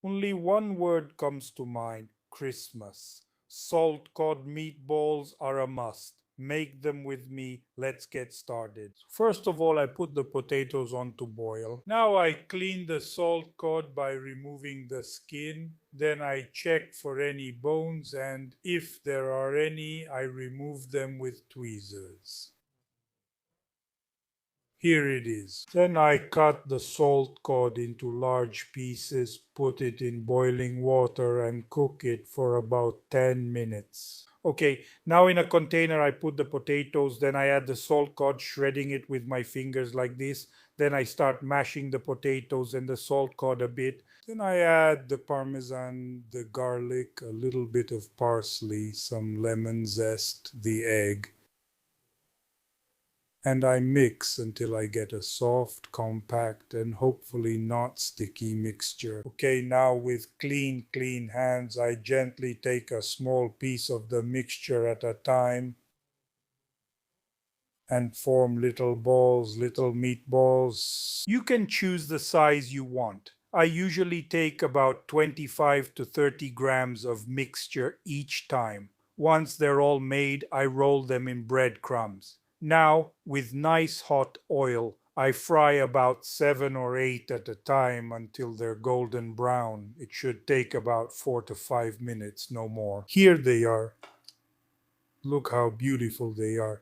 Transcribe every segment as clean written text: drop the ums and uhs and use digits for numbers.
Only one word comes to mind: Christmas. Salt cod meatballs are a must. Make them with me. Let's get started. First of all, I put the potatoes on to boil. Now I clean the salt cod by removing the skin. Then I check for any bones, and if there are any, I remove them with tweezers. Here it is. Then I cut the salt cod into large pieces, put it in boiling water, and cook it for about 10 minutes. Okay, now in a container I put the potatoes, then I add the salt cod, shredding it with my fingers like this. Then I start mashing the potatoes and the salt cod a bit. Then I add the parmesan, the garlic, a little bit of parsley, some lemon zest, the egg, and I mix until I get a soft, compact, and hopefully not sticky mixture. Okay, now with clean hands, I gently take a small piece of the mixture at a time and form little balls, little meatballs. You can choose the size you want. I usually take about 25 to 30 grams of mixture each time. Once they're all made, I roll them in breadcrumbs. Now, with nice hot oil, I fry about 7 or 8 at a time until they're golden brown. It should take about 4 to 5 minutes, no more. Here they are. Look how beautiful they are.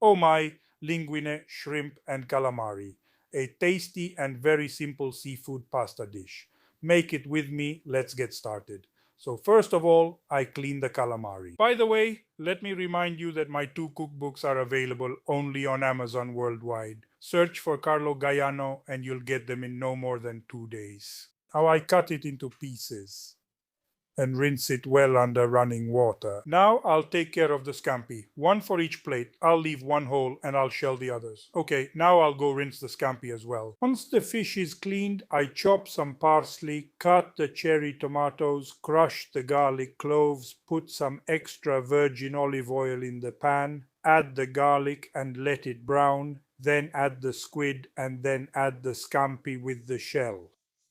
Oh my, linguine, shrimp, and calamari. A tasty and very simple seafood pasta dish. Make it with me, let's get started. So first of all, I clean the calamari. By the way, let me remind you that my 2 cookbooks are available only on Amazon worldwide. Search for Carlo Gaiano and you'll get them in no more than 2 days. Now I cut it into pieces and rinse it well under running water. Now I'll take care of the scampi. One for each plate. I'll leave one whole and I'll shell the others. Okay, now I'll go rinse the scampi as well. Once the fish is cleaned, I chop some parsley, cut the cherry tomatoes, crush the garlic cloves, put some extra virgin olive oil in the pan, add the garlic and let it brown, then add the squid and then add the scampi with the shell.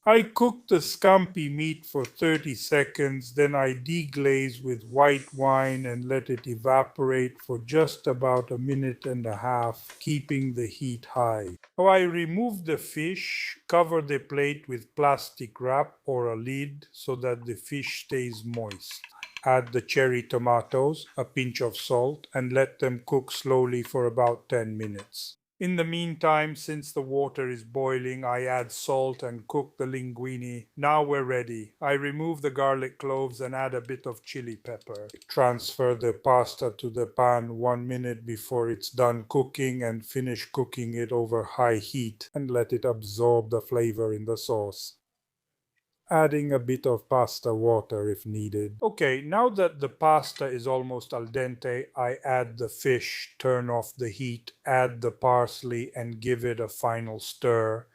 I cook the scampi meat for 30 seconds, then I deglaze with white wine and let it evaporate for just about a minute and a half, keeping the heat high. So I remove the fish, cover the plate with plastic wrap or a lid so that the fish stays moist. Add the cherry tomatoes, a pinch of salt, and let them cook slowly for about 10 minutes. In the meantime, since the water is boiling, I add salt and cook the linguine. Now we're ready. I remove the garlic cloves and add a bit of chili pepper. Transfer the pasta to the pan 1 minute before it's done cooking and finish cooking it over high heat and let it absorb the flavor in the sauce, adding a bit of pasta water if needed. Okay, now that the pasta is almost al dente, I add the fish, turn off the heat, add the parsley, and give it a final stir.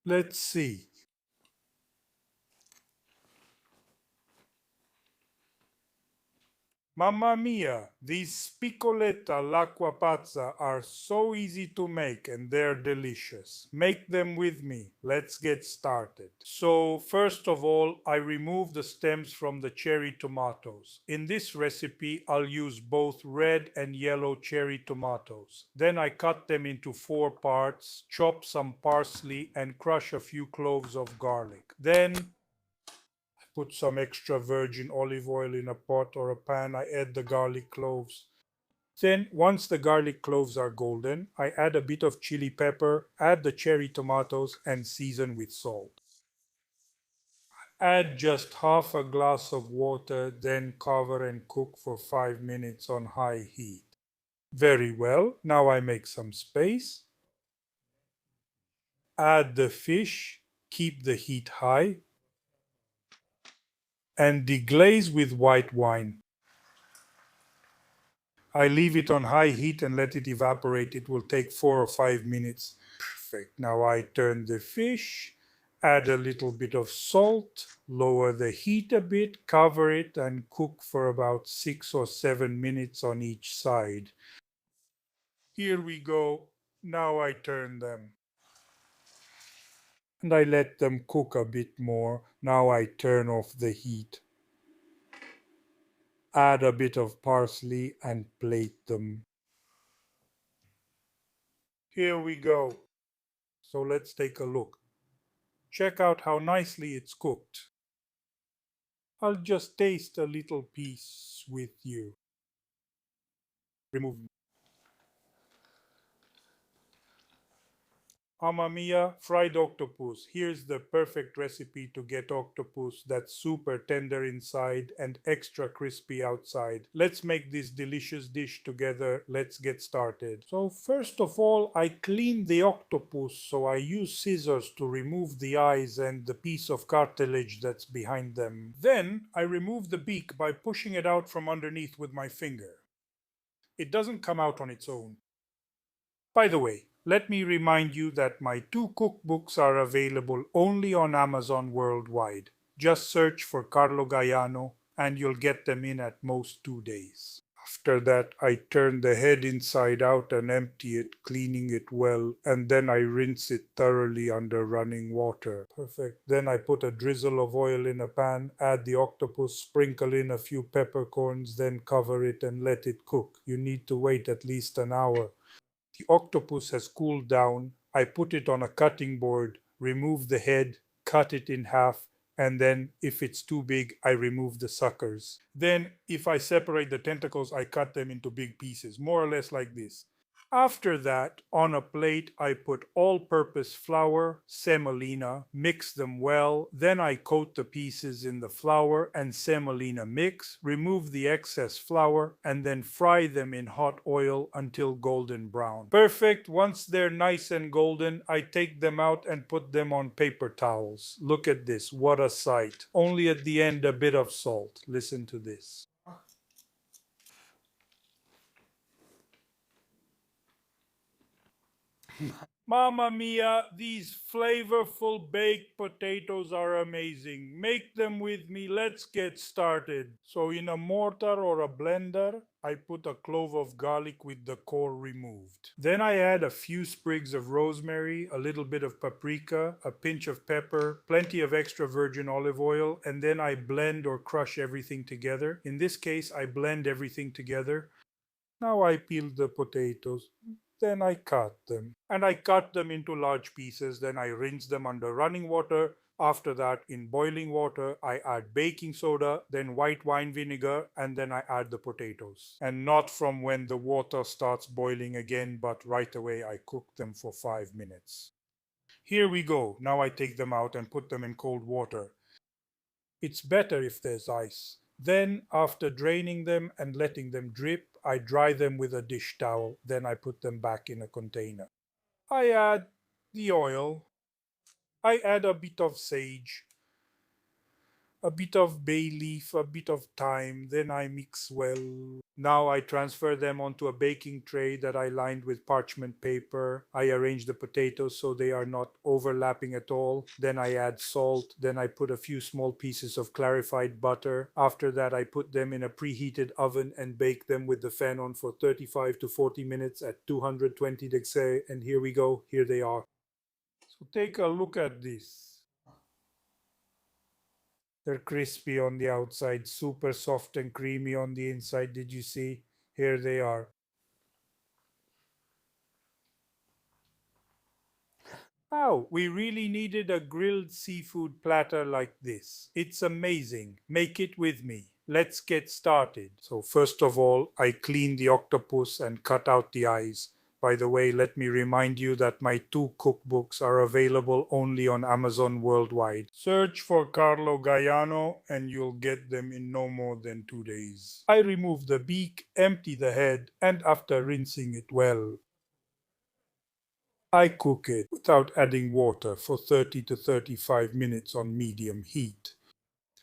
Let's see. Mamma mia, these piccoletta all'acqua pazza are so easy to make and they're delicious. Make them with me. Let's get started. So first of all, I remove the stems from the cherry tomatoes. In this recipe, I'll use both red and yellow cherry tomatoes. Then I cut them into 4 parts, chop some parsley and crush a few cloves of garlic. Then put some extra virgin olive oil in a pot or a pan. I add the garlic cloves. Then, once the garlic cloves are golden, I add a bit of chili pepper, add the cherry tomatoes, and season with salt. Add just half a glass of water, then cover and cook for 5 minutes on high heat. Very well, now I make some space. Add the fish, keep the heat high, and deglaze with white wine. I leave it on high heat and let it evaporate. It will take 4 or 5 minutes. Perfect. Now I turn the fish Add a little bit of salt, lower the heat a bit, cover it, and cook for about 6 or 7 minutes on each side. Here we go. Now I turn them. And I let them cook a bit more. Now I turn off the heat. Add a bit of parsley and plate them. Here we go. So let's take a look. Check out how nicely it's cooked. I'll just taste a little piece with you. Remove. Mamma mia, fried octopus. Here's the perfect recipe to get octopus that's super tender inside and extra crispy outside. Let's make this delicious dish together. Let's get started. So first of all, I clean the octopus, so I use scissors to remove the eyes and the piece of cartilage that's behind them. Then I remove the beak by pushing it out from underneath with my finger. It doesn't come out on its own. By the way, let me remind you that my two cookbooks are available only on Amazon worldwide. Just search for Carlo Gaiano and you'll get them in at most 2 days. After that, I turn the head inside out and empty it, cleaning it well, and then I rinse it thoroughly under running water. Perfect. Then I put a drizzle of oil in a pan, add the octopus, sprinkle in a few peppercorns, then cover it and let it cook. You need to wait at least an hour. The octopus has cooled down. I put it on a cutting board, remove the head, cut it in half, and then if it's too big, I remove the suckers. Then, if I separate the tentacles, I cut them into big pieces, more or less like this. After that, on a plate, I put all-purpose flour, semolina, mix them well, then I coat the pieces in the flour and semolina mix, remove the excess flour, and then fry them in hot oil until golden brown. Perfect. Once they're nice and golden, I take them out and put them on paper towels. Look at this, what a sight. Only at the end a bit of salt. Listen to this. Mamma mia, these flavorful baked potatoes are amazing. Make them with me. Let's get started. So in a mortar or a blender, I put a clove of garlic with the core removed. Then I add a few sprigs of rosemary, a little bit of paprika, a pinch of pepper, plenty of extra virgin olive oil, and then I blend or crush everything together. In this case, I blend everything together. Now I peel the potatoes. Then I cut them. And I cut them into large pieces. Then I rinse them under running water. After that, in boiling water, I add baking soda, then white wine vinegar, and then I add the potatoes. And not from when the water starts boiling again, but right away I cook them for 5 minutes. Here we go. Now I take them out and put them in cold water. It's better if there's ice. Then, after draining them and letting them drip, I dry them with a dish towel. Then I put them back in a container. I add the oil. I add a bit of sage, a bit of bay leaf, a bit of thyme. Then I mix well. Now I transfer them onto a baking tray that I lined with parchment paper. I arrange the potatoes so they are not overlapping at all. Then I add salt. Then I put a few small pieces of clarified butter. After that, I put them in a preheated oven and bake them with the fan on for 35 to 40 minutes at 220 degrees. And here we go. Here they are. So take a look at this. They're crispy on the outside, super soft and creamy on the inside. Did you see? Here they are. Oh, we really needed a grilled seafood platter like this. It's amazing. Make it with me. Let's get started. So first of all, I clean the octopus and cut out the eyes. By the way, let me remind you that my two cookbooks are available only on Amazon worldwide. Search for Carlo Gaiano and you'll get them in no more than 2 days. I remove the beak, empty the head, and after rinsing it well, I cook it without adding water for 30 to 35 minutes on medium heat.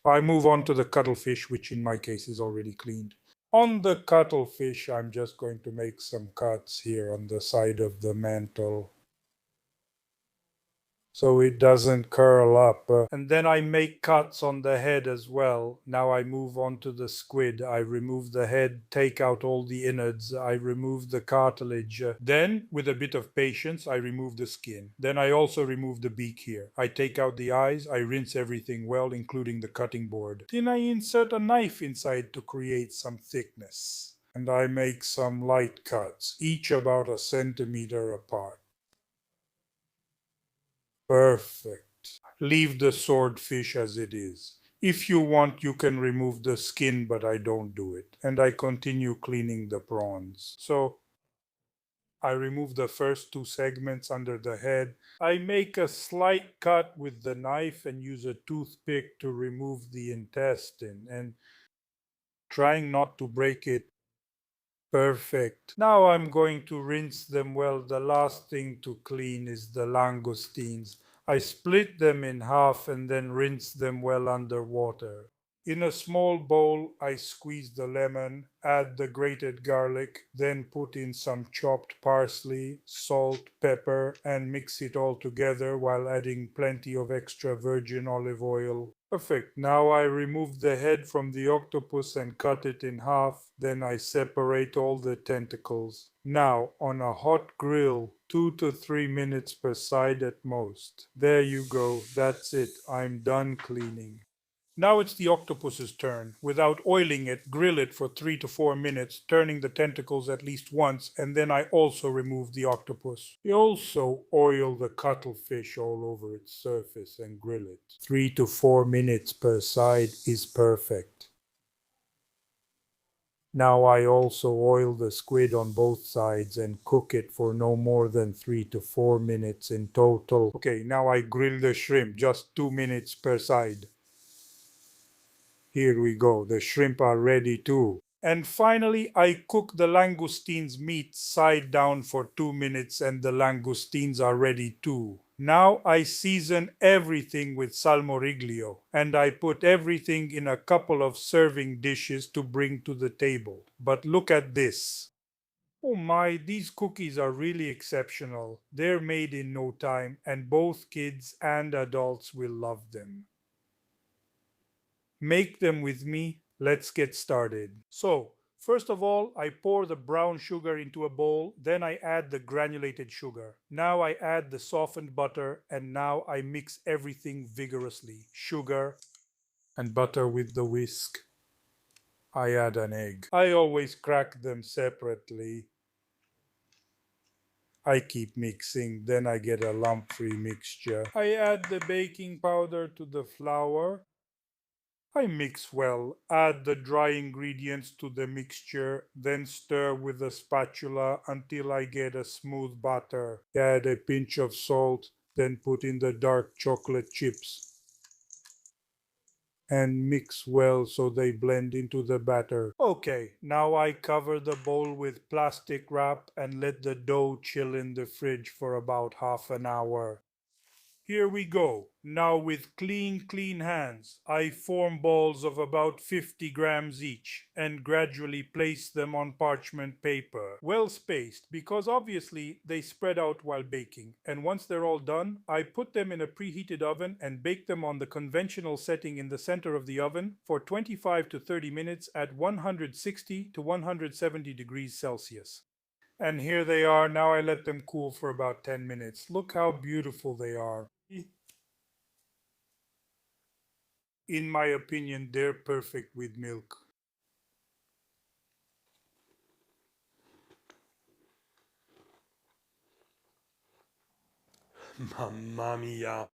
I move on to the cuttlefish, which in my case is already cleaned. On the cuttlefish, I'm just going to make some cuts here on the side of the mantle. so it doesn't curl up. And then I make cuts on the head as well. Now I move on to the squid. I remove the head, take out all the innards. I remove the cartilage. Then, with a bit of patience, I remove the skin. Then I also remove the beak here. I take out the eyes. I rinse everything well, including the cutting board. Then I insert a knife inside to create some thickness. And I make some light cuts, each about a centimeter apart. Perfect. Leave the swordfish as it is. If you want, you can remove the skin, but I don't do it. And I continue cleaning the prawns. So I remove the first two segments under the head. I make a slight cut with the knife and use a toothpick to remove the intestine and trying not to break it. Perfect. Now I'm going to rinse them well. The last thing to clean is the langoustines. I split them in half and then rinse them well under water. In a small bowl, I squeeze the lemon, add the grated garlic, then put in some chopped parsley, salt, pepper, and mix it all together while adding plenty of extra virgin olive oil. Perfect. Now I remove the head from the octopus and cut it in half. Then I separate all the tentacles. Now, on a hot grill, 2 to 3 minutes per side at most. There you go. That's it. I'm done cleaning. Now it's the octopus's turn. Without oiling it, grill it for 3 to 4 minutes, turning the tentacles at least once, and then I also remove the octopus. You also oil the cuttlefish all over its surface and grill it. 3 to 4 minutes per side is perfect. Now I also oil the squid on both sides and cook it for no more than 3 to 4 minutes in total. Okay, now I grill the shrimp, just 2 minutes per side. Here we go, the shrimp are ready too. And finally, I cook the langoustines meat side down for 2 minutes and the langoustines are ready too. Now I season everything with salmoriglio and I put everything in a couple of serving dishes to bring to the table. But look at this. Oh my, these cookies are really exceptional. They're made in no time and both kids and adults will love them. Make them with me. Let's get started. So, first of all, I pour the brown sugar into a bowl, then I add the granulated sugar. Now I add the softened butter, and now I mix everything vigorously. Sugar and butter with the whisk. I add an egg. I always crack them separately. I keep mixing, then I get a lump-free mixture. I add the baking powder to the flour. I mix well, add the dry ingredients to the mixture, then stir with a spatula until I get a smooth batter. Add a pinch of salt, then put in the dark chocolate chips and mix well so they blend into the batter. Okay, now I cover the bowl with plastic wrap and let the dough chill in the fridge for about half an hour. Here we go. Now with clean hands, I form balls of about 50 grams each and gradually place them on parchment paper, well spaced because obviously they spread out while baking. And once they're all done, I put them in a preheated oven and bake them on the conventional setting in the center of the oven for 25 to 30 minutes at 160 to 170 degrees Celsius. And here they are. Now I let them cool for about 10 minutes. Look how beautiful they are. In my opinion, they're perfect with milk. Mamma mia.